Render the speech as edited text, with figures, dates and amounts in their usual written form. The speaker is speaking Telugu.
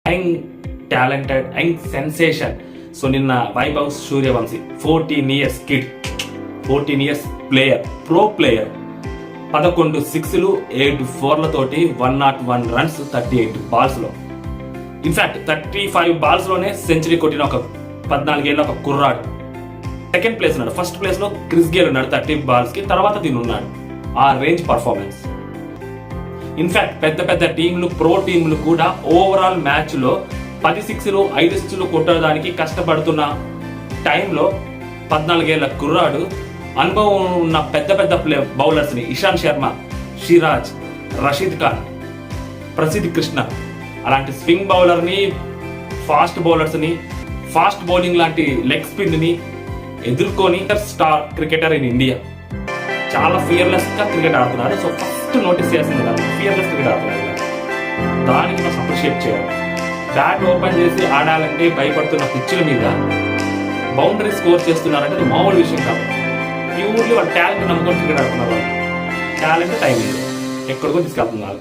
Young talented young sensation. So Vaibhav వైభవ్ సూర్యవంశీ 14 years kid, 14 years player, pro player, 11 సిక్స్లు 8 4లతోటి 101 రన్స్ 38 బాల్స్లో. ఇన్ఫాక్ట్ 35 బాల్స్లోనే సెంచరీ కొట్టిన ఒక 14 ఏళ్ళ ఒక కుర్రాడు. సెకండ్ ప్లేస్ ఉన్నాడు. ఫస్ట్ ప్లేస్లో క్రిస్ గేల్ ఉన్నాడు 30 బాల్స్కి, తర్వాత దీని ఉన్నాడు. ఆ రేంజ్ పర్ఫార్మెన్స్. ఇన్ఫాక్ట్ పెద్ద పెద్ద టీంలు, ప్రో టీంలు కూడా ఓవరాల్ మ్యాచ్లో 10 సిక్స్లు 5 సిక్స్లు కొట్టడానికి కష్టపడుతున్న టైంలో 14 ఏళ్ళ కుర్రాడు అనుభవం ఉన్న పెద్ద పెద్ద బౌలర్స్ని, ఇషాంత్ శర్మ, సిరాజ్, రషీద్ ఖాన్, ప్రసిద్ధ్ కృష్ణ అలాంటి స్వింగ్ బౌలర్ని, ఫాస్ట్ బౌలర్స్ని, ఫాస్ట్ బౌలింగ్ లాంటి లెగ్ స్పిన్ని ఎదుర్కొని స్టార్ క్రికెటర్ ఇన్ ఇండియా. చాలా ఫియర్లెస్గా క్రికెట్ ఆడుతున్నారు. సో ఫస్ట్ నోటీస్ చేస్తుంది కదా, ఫియర్లెస్ క్రికెట్ ఆడుతున్నారు. దానికి మనం అప్రిషియేట్ చేయాలి. బ్యాట్ ఓపెన్ చేసి ఆడాలంటే భయపడుతున్న పిచ్చుల మీద బౌండరీ స్కోర్ చేస్తున్నారంటే అది మామూలు విషయం కాదు. ప్యూర్లీ వాళ్ళ టాలెంట్ నమ్ముకొని క్రికెట్ ఆడుతున్నారు. వాళ్ళు టాలెంట్ టైం లేదు, ఎక్కడికో తీసుకెళ్తున్నారు.